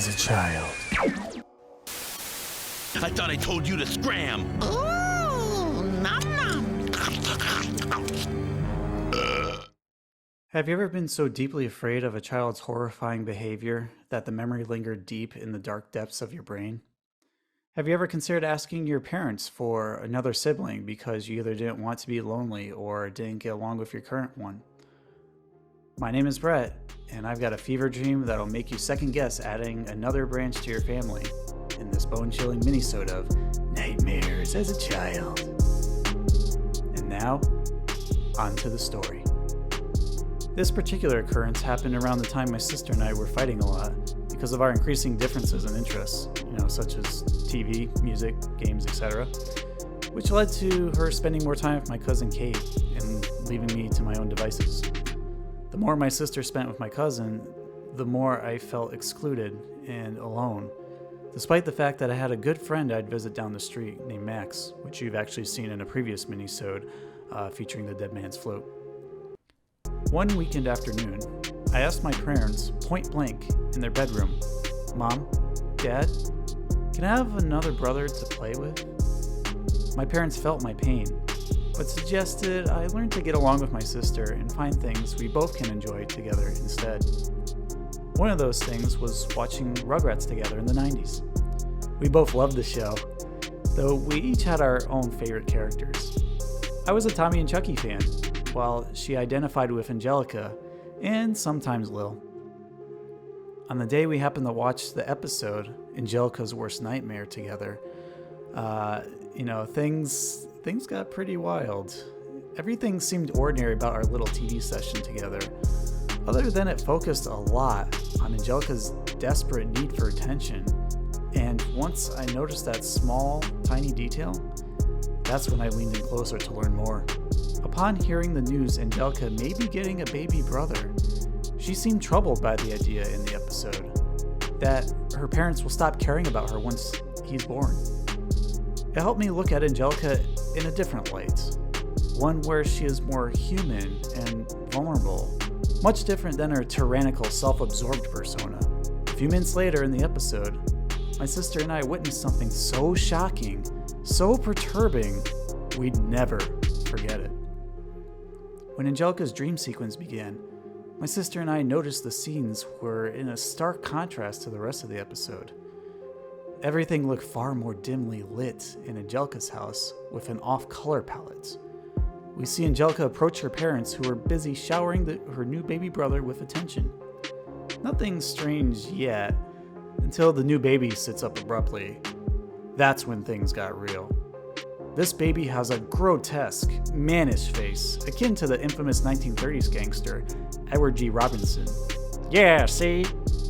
as a child. I thought I told you to scram. Ooh, nom nom. Have you ever been so deeply afraid of a child's horrifying behavior that the memory lingered deep in the dark depths of your brain? Have you ever considered asking your parents for another sibling because you either didn't want to be lonely or didn't get along with your current one? My name is Brett, and I've got a fever dream that'll make you second guess adding another branch to your family in this bone-chilling minisode of Nightmares as a Child. And now, on to the story. This particular occurrence happened around the time my sister and I were fighting a lot because of our increasing differences in interests, such as TV, music, games, etc., which led to her spending more time with my cousin Kate and leaving me to my own devices. The more my sister spent with my cousin, the more I felt excluded and alone, despite the fact that I had a good friend I'd visit down the street named Max, which you've actually seen in a previous minisode featuring the Dead Man's Float. One weekend afternoon, I asked my parents, point blank, in their bedroom, "Mom, Dad, can I have another brother to play with?" My parents felt my pain, but suggested I learn to get along with my sister and find things we both can enjoy together instead. One of those things was watching Rugrats together in the 90s. We both loved the show, though we each had our own favorite characters. I was a Tommy and Chucky fan, while she identified with Angelica and sometimes Lil. On the day we happened to watch the episode, Angelica's Worst Nightmare, together, things got pretty wild. Everything seemed ordinary about our little TV session together, other than it focused a lot on Angelica's desperate need for attention. And once I noticed that small, tiny detail, that's when I leaned in closer to learn more. Upon hearing the news Angelica may be getting a baby brother, she seemed troubled by the idea in the episode that her parents will stop caring about her once he's born. It helped me look at Angelica in a different light, one where she is more human and vulnerable, much different than her tyrannical, self-absorbed persona. A few minutes later in the episode, my sister and I witnessed something so shocking, so perturbing, we'd never forget it. When Angelica's dream sequence began, my sister and I noticed the scenes were in a stark contrast to the rest of the episode. Everything looked far more dimly lit in Angelica's house with an off color palette. We see Angelica approach her parents, who were busy showering her new baby brother with attention. Nothing strange yet, until the new baby sits up abruptly. That's when things got real. This baby has a grotesque, mannish face, akin to the infamous 1930s gangster, Edward G. Robinson. "Yeah, see?"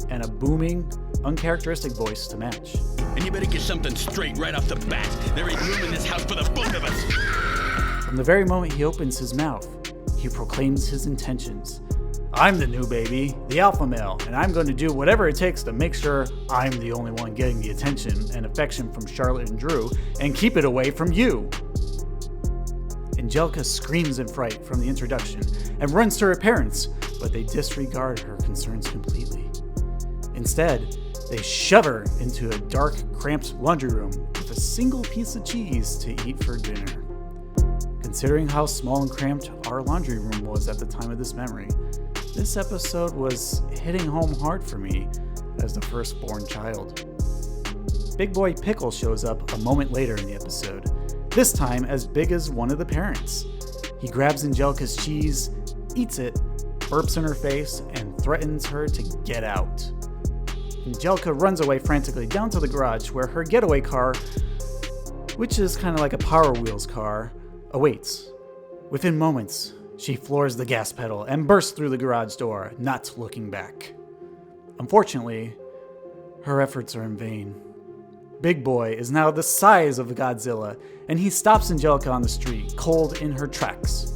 And a booming, uncharacteristic voice to match. And you better get something straight right off the bat. There ain't room in this house for the both of us. From the very moment he opens his mouth, he proclaims his intentions. "I'm the new baby, the alpha male, and I'm going to do whatever it takes to make sure I'm the only one getting the attention and affection from Charlotte and Drew, and keep it away from you." Angelica screams in fright from the introduction and runs to her parents, but they disregard her concerns completely. Instead, they shove her into a dark, cramped laundry room with a single piece of cheese to eat for dinner. Considering how small and cramped our laundry room was at the time of this memory, this episode was hitting home hard for me as the firstborn child. Big boy Pickles shows up a moment later in the episode, this time as big as one of the parents. He grabs Angelica's cheese, eats it, burps in her face, and threatens her to get out. Angelica runs away frantically down to the garage where her getaway car, which is kind of like a Power Wheels car, awaits. Within moments, she floors the gas pedal and bursts through the garage door, not looking back. Unfortunately, her efforts are in vain. Big Boy is now the size of Godzilla, and he stops Angelica on the street, cold in her tracks.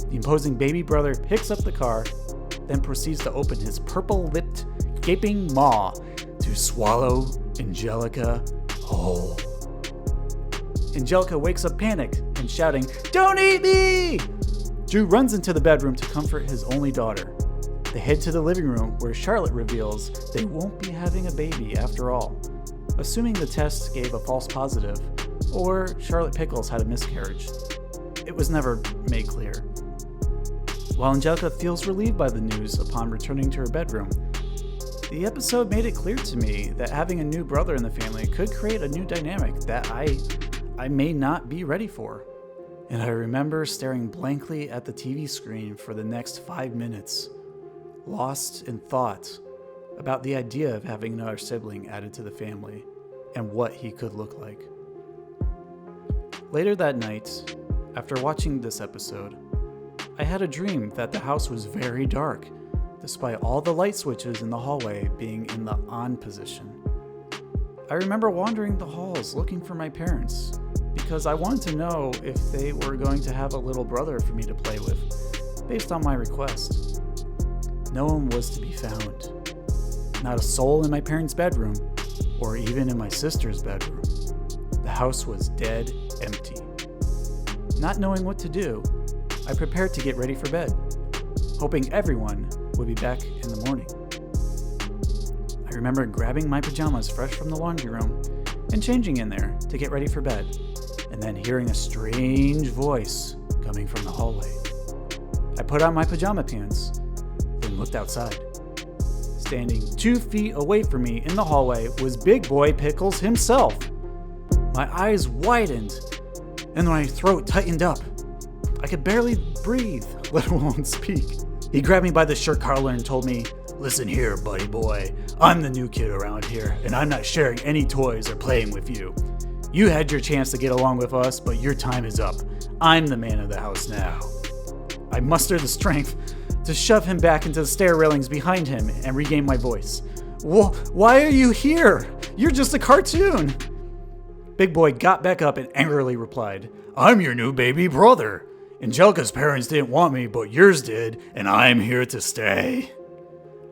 The imposing baby brother picks up the car, then proceeds to open his purple-lipped, gaping maw to swallow Angelica whole. Angelica wakes up panicked and shouting, "Don't eat me!" Drew runs into the bedroom to comfort his only daughter. They head to the living room where Charlotte reveals they won't be having a baby after all, assuming the test gave a false positive, or Charlotte Pickles had a miscarriage. It was never made clear. While Angelica feels relieved by the news upon returning to her bedroom, the episode made it clear to me that having a new brother in the family could create a new dynamic that I may not be ready for. And I remember staring blankly at the TV screen for the next 5 minutes, lost in thought about the idea of having another sibling added to the family and what he could look like. Later that night, after watching this episode, I had a dream that the house was very dark, despite all the light switches in the hallway being in the on position. I remember wandering the halls looking for my parents, because I wanted to know if they were going to have a little brother for me to play with, based on my request. No one was to be found. Not a soul in my parents' bedroom, or even in my sister's bedroom. The house was dead empty. Not knowing what to do, I prepared to get ready for bed, hoping everyone would be back in the morning. I remember grabbing my pajamas fresh from the laundry room and changing in there to get ready for bed, and then hearing a strange voice coming from the hallway. I put on my pajama pants, then looked outside. Standing 2 feet away from me in the hallway was Big Boy Pickles himself. My eyes widened, and my throat tightened up. I could barely breathe, let alone speak. He grabbed me by the shirt collar and told me, "Listen here, buddy boy. I'm the new kid around here, and I'm not sharing any toys or playing with you. You had your chance to get along with us, but your time is up. I'm the man of the house now." I mustered the strength to shove him back into the stair railings behind him and regain my voice. "Why are you here? You're just a cartoon." Big Boy got back up and angrily replied, "I'm your new baby brother. Angelica's parents didn't want me, but yours did, and I'm here to stay."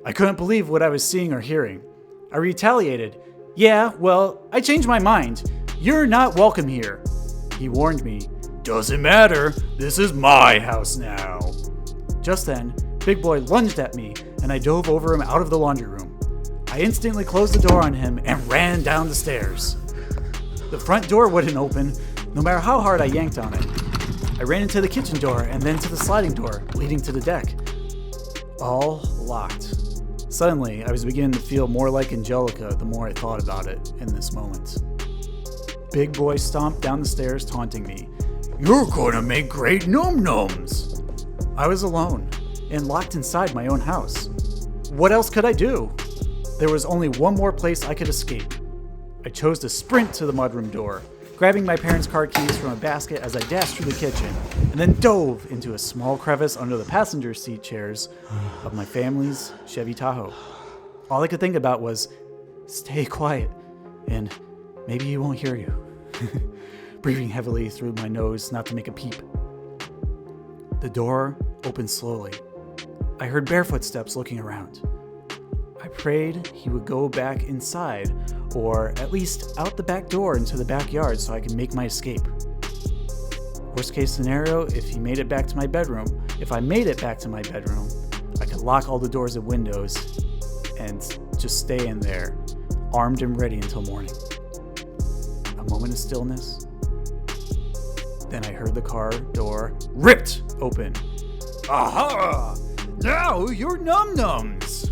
I couldn't believe what I was seeing or hearing. I retaliated. "Yeah, well, I changed my mind. You're not welcome here." He warned me, "Doesn't matter. This is my house now." Just then, Big Boy lunged at me, and I dove over him out of the laundry room. I instantly closed the door on him and ran down the stairs. The front door wouldn't open, no matter how hard I yanked on it. I ran into the kitchen door and then to the sliding door leading to the deck. All locked. Suddenly, I was beginning to feel more like Angelica the more I thought about it in this moment. Big Boy stomped down the stairs taunting me. "You're gonna make great num-nums." I was alone and locked inside my own house. What else could I do? There was only one more place I could escape. I chose to sprint to the mudroom door, grabbing my parents' car keys from a basket as I dashed through the kitchen, and then dove into a small crevice under the passenger seat chairs of my family's Chevy Tahoe. All I could think about was, stay quiet, and maybe he won't hear you. Breathing heavily through my nose not to make a peep. The door opened slowly. I heard bare footsteps looking around. I prayed he would go back inside, or at least out the back door into the backyard so I could make my escape. Worst case scenario, if I made it back to my bedroom, I could lock all the doors and windows and just stay in there, armed and ready until morning. A moment of stillness. Then I heard the car door ripped open. "Aha! Now you're num-nums!"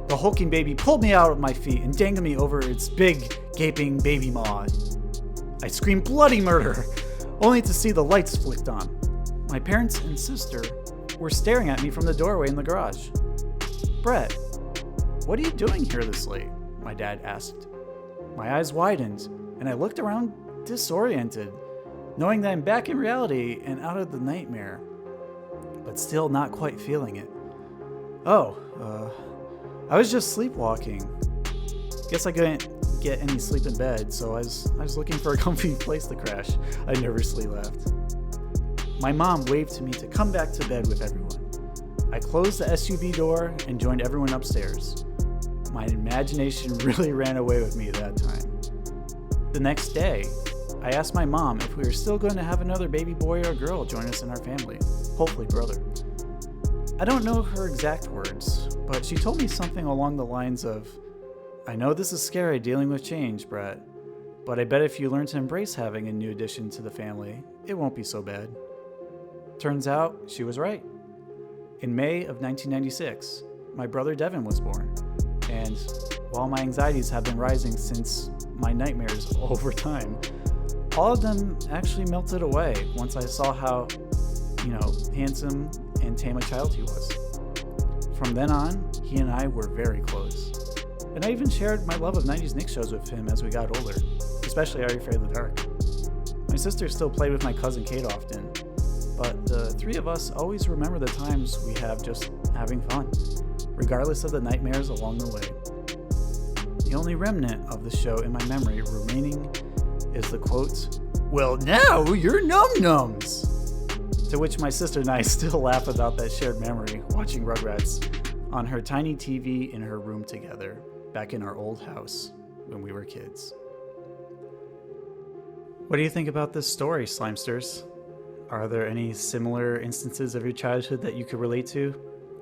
The hulking baby pulled me out of my feet and dangled me over its big, gaping baby maw. I screamed bloody murder, only to see the lights flicked on. My parents and sister were staring at me from the doorway in the garage. "Brett, what are you doing here this late?" my dad asked. My eyes widened, and I looked around disoriented, knowing that I'm back in reality and out of the nightmare, but still not quite feeling it. I was just sleepwalking. Guess I couldn't get any sleep in bed, so I was looking for a comfy place to crash. I nervously laughed. My mom waved to me to come back to bed with everyone. I closed the SUV door and joined everyone upstairs. My imagination really ran away with me that time. The next day, I asked my mom if we were still going to have another baby boy or girl join us in our family, hopefully brother. I don't know her exact words, but she told me something along the lines of, "I know this is scary dealing with change, Brett, but I bet if you learn to embrace having a new addition to the family, it won't be so bad." Turns out, she was right. In May of 1996, my brother Devin was born, and while my anxieties have been rising since my nightmares over time, all of them actually melted away once I saw how, handsome and tame a child he was. From then on, he and I were very close. And I even shared my love of 90s Nick shows with him as we got older, especially Are You Afraid of the Dark? My sister still played with my cousin Kate often, but the three of us always remember the times we have just having fun, regardless of the nightmares along the way. The only remnant of the show in my memory remaining is the quote, "Well, now you're num-nums," to which my sister and I still laugh about that shared memory, watching Rugrats on her tiny TV in her room together, back in our old house when we were kids. What do you think about this story, Slimesters? Are there any similar instances of your childhood that you could relate to?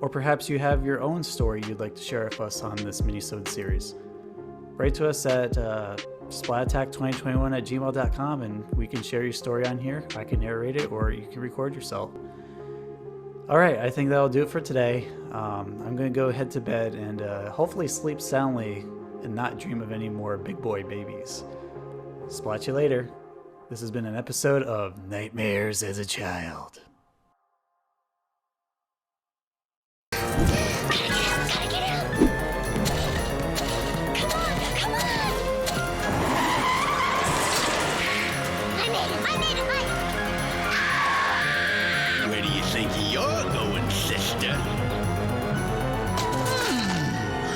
Or perhaps you have your own story you'd like to share with us on this minisode series? Write to us at splat-attack2021@gmail.com and we can share your story on here. I can narrate it or you can record yourself. All right, I think that'll do it for today. I'm going to go head to bed and hopefully sleep soundly and not dream of any more big boy babies. Splat you later. This has been an episode of Nightmares as a Child. Where do you think you're going, sister?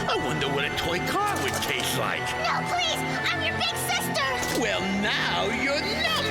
I wonder what a toy car would taste like. No, please! I'm your big sister! Well, now you're not.